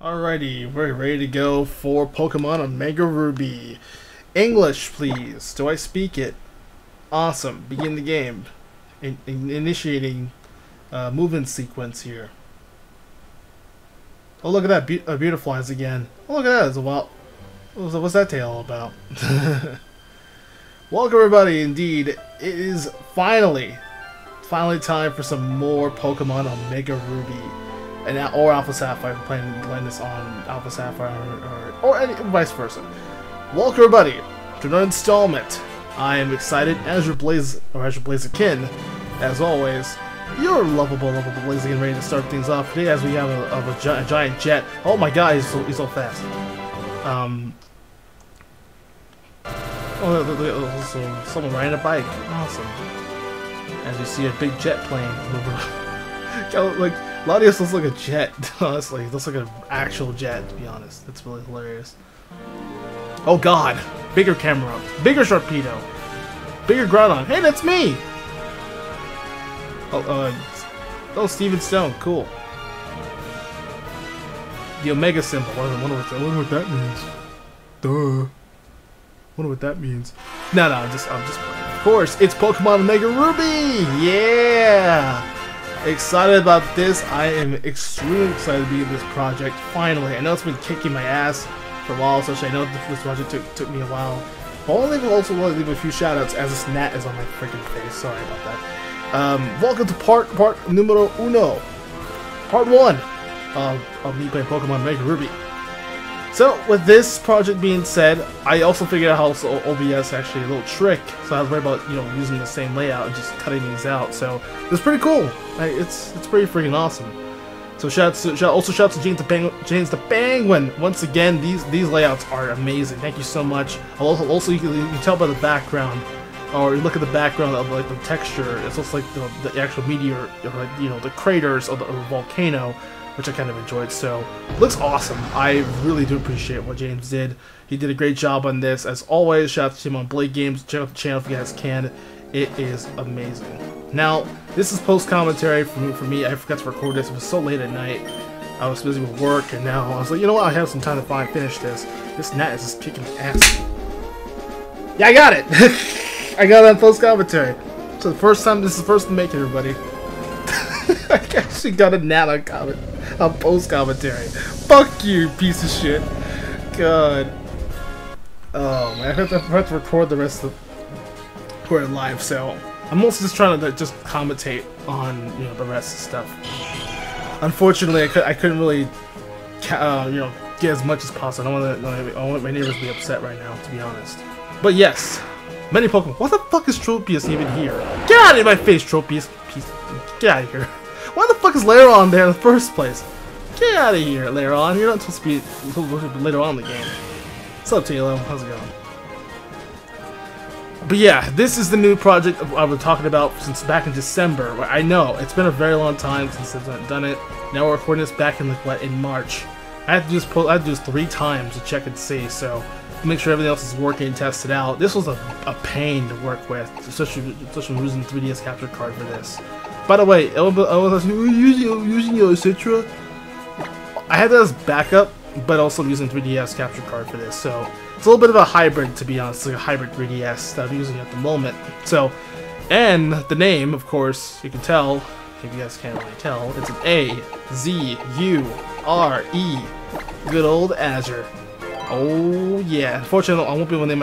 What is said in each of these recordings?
Alrighty, we're ready to go for Pokemon Omega Ruby. English, please. Do I speak it? Awesome. Begin the game. Initiating movement sequence here. Oh, look at that. Beautiful eyes again. Oh, look at that. It's a wild... What's that tail all about? Welcome, everybody. Indeed, it is finally time for some more Pokemon Omega Ruby. Or Alpha Sapphire, playing this on Alpha Sapphire, or any, vice versa. Welcome, everybody, to another installment. I am excited, AzureBlaziken, as always. You're lovable Blaziken, ready to start things off today as we have a giant jet. Oh my god, he's so fast. So someone riding a bike. Awesome. As you see a big jet plane moving. Like, Latios looks like a jet, honestly. It looks like an actual jet, to be honest. That's really hilarious. Oh god! Bigger camera. Bigger Sharpedo. Bigger Groudon. Hey, that's me! Oh, Steven Stone. Cool. The Omega symbol. I wonder what that means. Duh. Wonder what that means. No, I'm just playing. Of course, it's Pokemon Omega Ruby! Yeah! Excited about this. I am extremely excited to be in this project. Finally, I know it's been kicking my ass for a while, especially I know this project took me a while. But I also want to leave a few shoutouts as this gnat is on my freaking face. Sorry about that. Welcome to part numero uno, part 1 of me playing Pokemon Omega Ruby. So, with this project being said, I also figured out how OBS actually a little trick, so I was worried about, using the same layout and just cutting these out. So, it's pretty cool. It's pretty freaking awesome. So, shout out to JamesDePenguin. Once again, these layouts are amazing. Thank you so much. Also, you can tell by the background, or you look at the background of like the texture. It's just like the actual meteor, or the craters of the volcano, which I kind of enjoyed. So, looks awesome. I really do appreciate what James did. He did a great job on this. As always, shout out to him on Blade Games. Check out the channel if you guys can. It is amazing. Now, this is post-commentary for me. I forgot to record this. It was so late at night. I was busy with work, and now I was like, you know what? I have some time to finish this. This gnat is just kicking ass. Yeah, I got it! I got it on post-commentary. So the first time, this is the first to make it, everybody. I actually got a gnat on post-commentary. Fuck you, piece of shit. God. Oh, man. I have to record the rest of it live, so I'm mostly just trying to just commentate on, the rest of stuff. Unfortunately, I couldn't really, get as much as possible. I don't want my neighbors to be upset right now, to be honest. But yes, many Pokemon. What the fuck is Tropius even here? Get out of my face, Tropius. Get out of here. Why the fuck is Lairon there in the first place? Get out of here, Lairon. You're not supposed to be later on in the game. What's up, Taylor? How's it going? But yeah, this is the new project I've been talking about since back in December. I know, it's been a very long time since I've done it. Now we're recording this back in in March. I had to do this 3 times to check and see, so make sure everything else is working and tested out. This was a pain to work with, especially using 3DS capture card for this. By the way, I was using your Citra. I had that as backup, but also using 3DS capture card for this, so it's a little bit of a hybrid, to be honest. It's like a hybrid 3DS that I'm using at the moment. So, and the name, of course, you can tell, if you guys can't really tell, it's an A-Z-U-R-E. Good old Azure. Oh yeah. Unfortunately, I won't be able to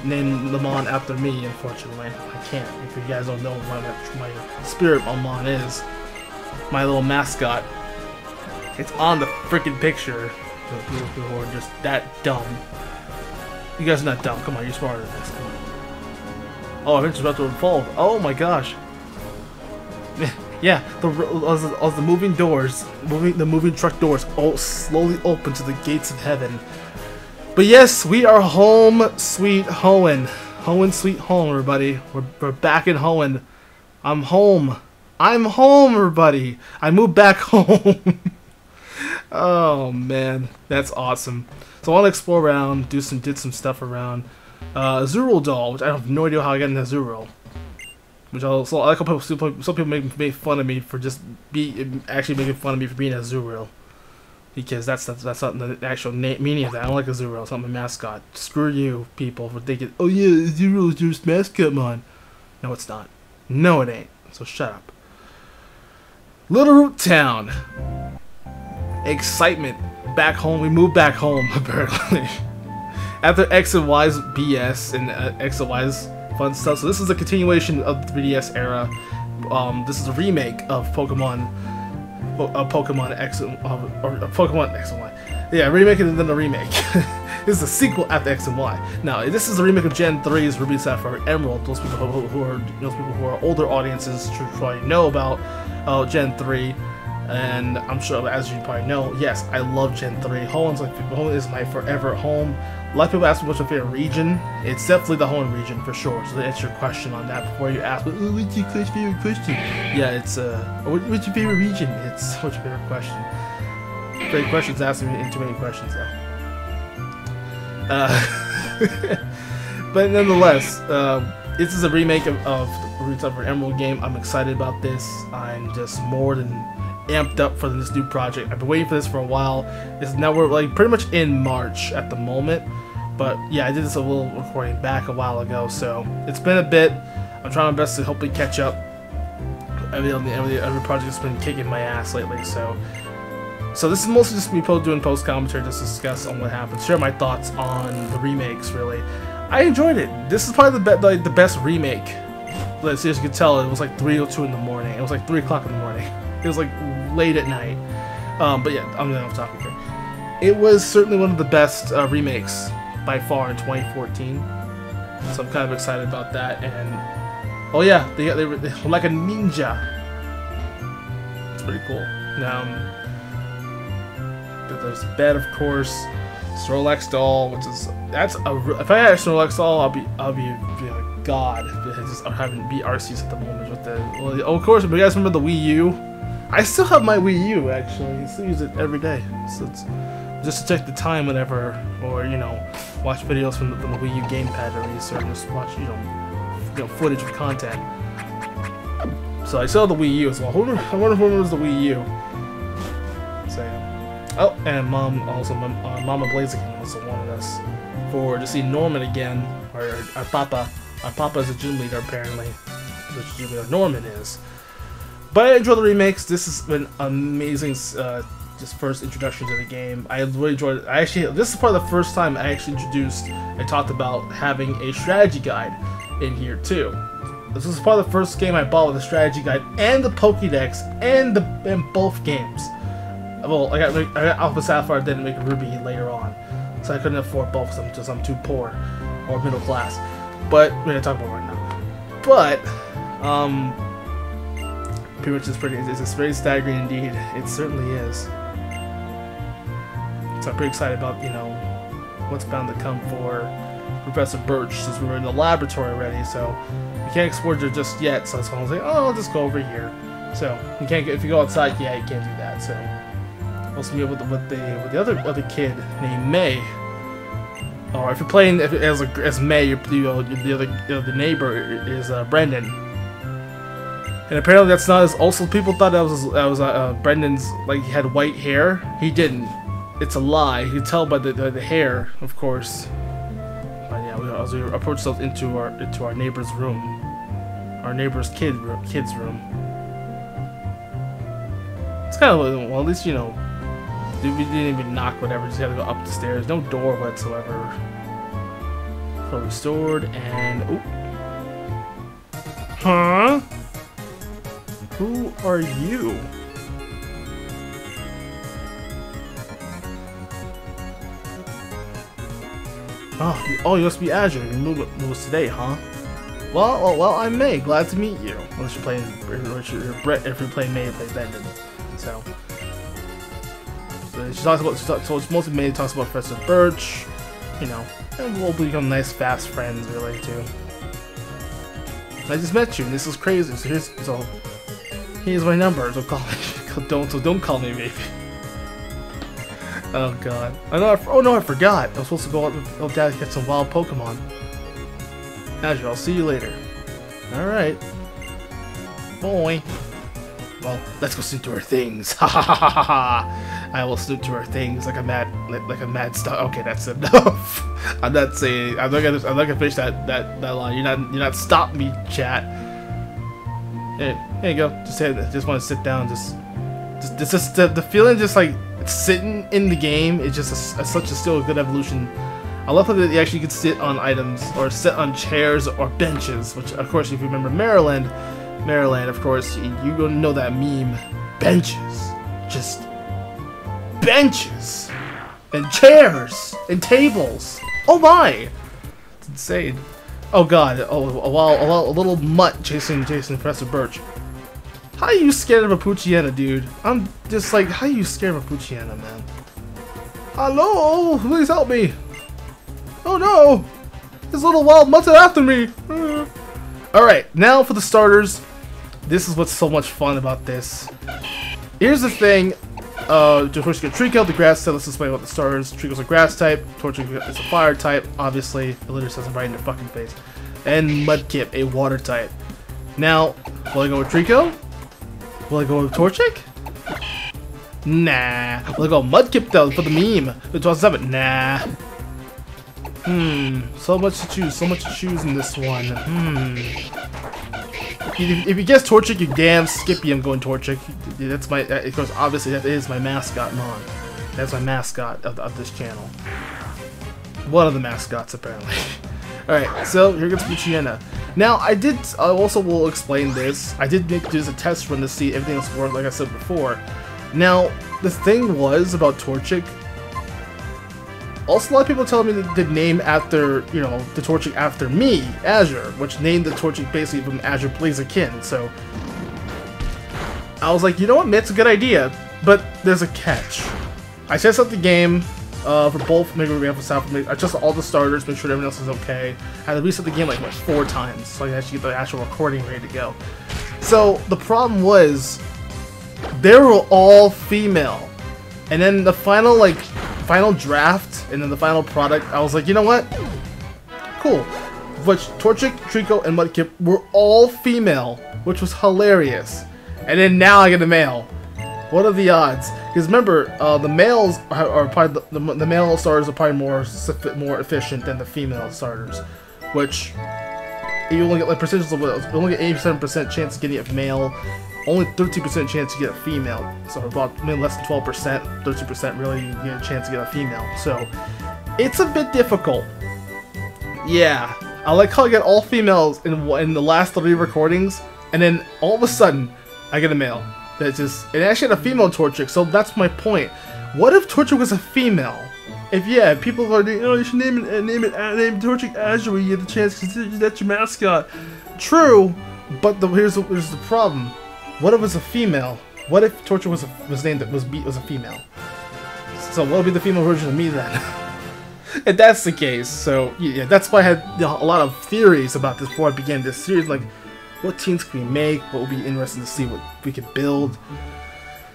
name Lamon after me, unfortunately. I can't. If you guys don't know what my spirit Lamon is, my little mascot. It's on the freaking picture. For people who are just that dumb. You guys are not dumb. Come on, you're smarter than this. Come on. Oh, Adventure's about to unfold. Oh my gosh. Yeah, the moving doors, the moving truck doors, slowly open to the gates of heaven. But yes, we are home, sweet Hoenn. Hoenn, sweet home, everybody. We're back in Hoenn. I'm home. I'm home, everybody. I moved back home. Oh man, that's awesome. So I want to explore around, did some stuff around. Azure doll, which I have no idea how I got an Azure. Which also, I like how some people make fun of me for just actually making fun of me for being Azure. because that's not the actual meaning of that. I don't like Azure. It's not my mascot. Screw you, people, for thinking, oh yeah, Azure is your mascot, man. No, it's not. No, it ain't. So shut up. Little Root Town. Excitement. Back home. We moved back home, apparently. After X and Y's BS and X and Y's fun stuff. So this is a continuation of the 3DS era. This is a remake of Pokemon X or Pokemon X and Y. Yeah, remake and then a remake. This is a sequel after X and Y. Now, this is a remake of Gen 3's Ruby, Sapphire, Emerald. Those people who are older audiences should probably know about Gen 3. And I'm sure, as you probably know, yes, I love Gen 3. Hoenn is my forever home. A lot of people ask me what's my favorite region. It's definitely the Hoenn region for sure. So to answer your question on that before you ask, what's your favorite question? Yeah, it's what's your favorite region? It's what's your favorite question? Great questions, asking me too many questions though. But nonetheless, this is a remake of the Ruby Sapphire Emerald game. I'm excited about this. I'm just more than amped up for this new project. I've been waiting for this for a while. Now we're like pretty much in March at the moment. But yeah, I did this a little recording back a while ago, so it's been a bit. I'm trying my best to hopefully catch up. Every project has been kicking my ass lately, so this is mostly just me doing post commentary, just to discuss on what happened, share my thoughts on the remakes. Really, I enjoyed it. This is probably the best remake. As you can tell, it was like 3:02 in the morning. It was like 3 o'clock in the morning. It was like late at night. But yeah, I'm not talking here. It was certainly one of the best remakes by far in 2014. So I'm kind of excited about that. And oh yeah, they were like a ninja. It's pretty cool. Now. There's a bed, of course. Snorlax doll, which is if I had a Snorlax doll, I'll be like god. I'm having BRCs at the moment with the. Well, of course, but you guys remember the Wii U? I still have my Wii U actually. I still use it every day. So it's just to check the time whenever, or watch videos from the Wii U gamepad at least, or just watch footage of content. So I still have the Wii U as well. I wonder who remembers the Wii U. So. Oh, and Mama Blaziken also wanted us to see Norman again, or our Papa. Our Papa is a gym leader apparently, which gym leader Norman is. But I enjoy the remakes. This has been amazing. Just first introduction to the game. I really enjoyed it. This is probably the first time I actually introduced and talked about having a strategy guide in here too. This is probably the first game I bought with a strategy guide and the Pokédex and both games. Well, I got Alpha Sapphire, didn't make a Ruby later on, so I couldn't afford both because I'm too poor or middle class. But we're gonna talk about it right now. But pretty much it's very staggering indeed. It certainly is. So I'm pretty excited about what's bound to come for Professor Birch, since we were in the laboratory already. So we can't explore there just yet. So that's why I was like, oh, I'll just go over here. So you can't if you go outside, yeah, you can't do that. So. Also be with the other kid named May, or if you're playing as May, the neighbor is Brendan, and apparently that's not as. Also, people thought that was Brendan's, like he had white hair. He didn't. It's a lie. You can tell by the hair, of course. But yeah, as we approach ourselves into our neighbor's room, our neighbor's kid's room. It's kind of well, at least we didn't even knock, whatever, just had to go up the stairs. No door whatsoever. Fully restored, and... Ooh. Huh? Who are you? Oh, you must be Azure. You moved today, huh? Well, I'm May. Glad to meet you. Unless you're playing... If you're playing May, you play Brendan. So... She talks about, so it's mostly May talks about Professor Birch, and we'll become nice, fast friends, really, too. I just met you, and this is crazy. So here's my number. Don't call me. Don't call me, baby. Oh God. Oh no, I forgot. I was supposed to go out with Dad to get some wild Pokemon. Azure, I'll see you later. All right. Boy. Well, let's go see to our things. Ha ha ha ha ha. I will snoop to her things like a mad star. Okay, that's enough. I'm not gonna finish that line. You're not stopping me, chat. Hey, here you go. Just want to sit down. Just the feeling, just like sitting in the game. It's just still a good evolution. I love how that you actually can sit on items or sit on chairs or benches. Which, of course, if you remember Maryland, of course, you gonna know that meme. Benches, just benches and chairs and tables. Oh my, it's insane. Oh god. Oh, a little mutt chasing Professor Birch. How are you scared of a Poochyena, dude? I'm just like, how are you scared of a Poochyena, man? Hello, please help me. Oh no, this little wild mutt's after me. Alright, now for the starters. This is what's so much fun about this. Here's the thing. First you get Trico, the grass type. Let's explain about the starters. Trico's a grass type. Torchic is a fire type. Obviously, it literally says it right in their fucking face. And Mudkip, a water type. Now, will I go with Trico? Will I go with Torchic? Nah. Will I go with Mudkip though for the meme? The 12-7? Nah. So much to choose in this one. If you guess Torchic, you damn skippy. I'm going Torchic. That's my. Of course, obviously that is my mascot, Mon. That's my mascot of this channel. One of the mascots, apparently. All right, so here gets Poochyena. Now I also will explain this. I did do this a test run to see everything else worked, like I said before. Now the thing was about Torchic. Also, a lot of people tell me the name after, the Torchic after me, Azure, which named the Torchic basically from AzureBlaziken. So I was like, you know what, it's a good idea, but there's a catch. I tested out the game for both Mega Ramp and Sapphire. I tested all the starters, make sure everything else is okay. I had to reset the game like 4 times, so I could actually get the actual recording ready to go. So the problem was, they were all female, and then the final draft and then the final product, I was like, you know what? Cool. Which Torchic, Trico, and Mudkip were all female, which was hilarious. And then now I get a male. What are the odds? Because remember, the males are probably the male starters are probably more efficient than the female starters, which you only get like percentages of you only get 87% chance of getting a male. Only 13% chance to get a female, so about maybe less than 12%, 13% really you get a chance to get a female. So it's a bit difficult. Yeah, I like how I get all females in the last 3 recordings, and then all of a sudden I get a male. That's just, and actually had a female Torchic. So that's my point. What if Torchic was a female? If people are, you should name Torchic Azure. You get the chance because that's your mascot. True, but here's the problem. What if it was a female? What if Torchic was a female? So what would be the female version of me then? If that's the case, so yeah, that's why I had a lot of theories about this before I began this series. Like, what teams can we make? What would be interesting to see what we could build.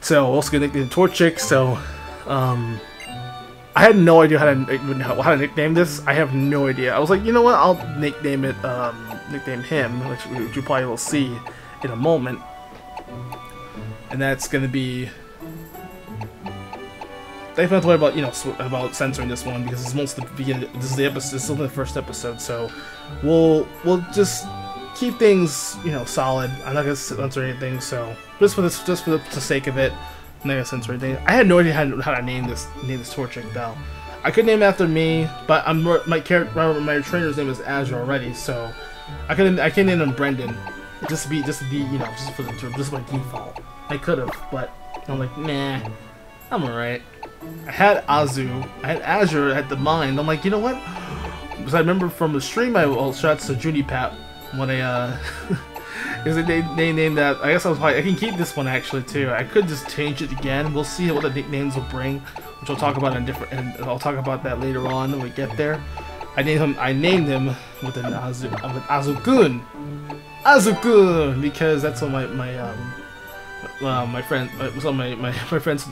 So also gonna nickname Torchic. So I had no idea how to nickname this. I have no idea. I was like, you know what? I'll nickname it nickname him, which you probably will see in a moment. And that's gonna be. They have to worry about about censoring this one because it's mostly the beginning. This is the episode. This is only the first episode, so we'll just keep things solid. I'm not gonna censor anything. So just for the sake of it, I'm not gonna censor anything. I had no idea how to name this Torchic though. I could name it after me, but my trainer's name is Azure already, so I can name him Brendan. Just for my default. I could have, but I'm like, nah, I'm alright. I had Azure at the mind. I'm like, you know what? Because I remember from the stream, shouts to JuniPap when because they named that. I guess I can keep this one actually too. I could just change it again. We'll see what the nicknames will bring, which I'll talk about and I'll talk about that later on when we get there. I named him with an AzureBlazeken. AzureBlazeken, because that's what my friends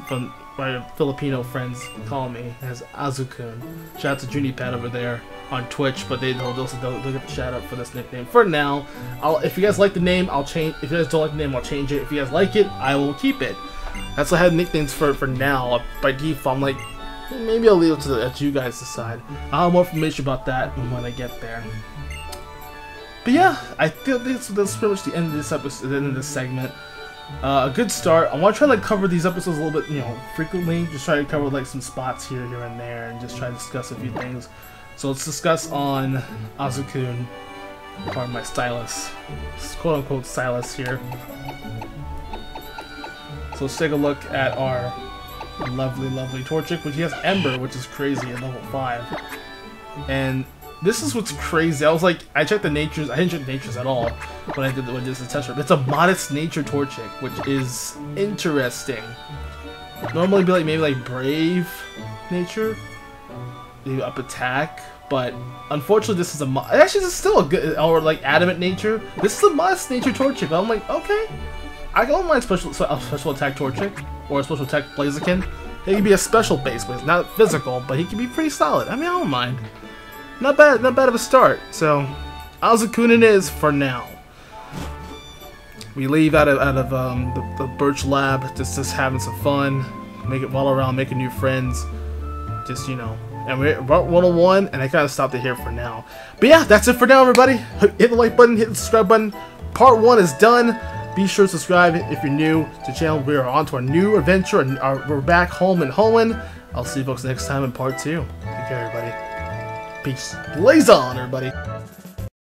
from my Filipino friends call me as AzureBlazeken. Shout out to JuniPat over there on Twitch, but they'll get the shout out for this nickname. For now, if you guys like the name, I'll change. If you guys don't like the name, I'll change it. If you guys like it, I will keep it. That's what I had nicknames for now. By default, I'm like, maybe I'll leave it to let you guys decide. I'll have more information about that when I get there. But yeah, I feel that's pretty much the end of this episode, the end of this segment. A good start. I want to try to like cover these episodes a little bit, frequently. Just try to cover like some spots here and there, and just try to discuss a few things. So let's discuss on AzureBlazeken, part of my stylus, quote-unquote stylus here. So let's take a look at our lovely Torchic, which he has Ember, which is crazy at level 5. And this is what's crazy. I was like, I checked the natures. I didn't check the natures at all when I did this test run. It's a modest nature Torchic, which is interesting. Normally, be like maybe like brave nature, maybe up attack. But unfortunately, this is actually this is still a good, or like adamant nature. This is a modest nature Torchic. I'm like, okay, I don't mind special attack Torchic or a special attack Blaziken. He can be a special base, but it's not physical. But he can be pretty solid. I mean, I don't mind. Not bad of a start. So, AzureBlazeken it is for now. We leave out of the Birch Lab, just having some fun, while around, making new friends, just And we're at 101, and I kind of stopped it here for now. But yeah, that's it for now, everybody. Hit the like button, hit the subscribe button. Part 1 is done. Be sure to subscribe if you're new to the channel. We are on to our new adventure, and we're back home in Hoenn. I'll see you folks next time in part 2. Take care, everybody. Peace. Blaze on, everybody.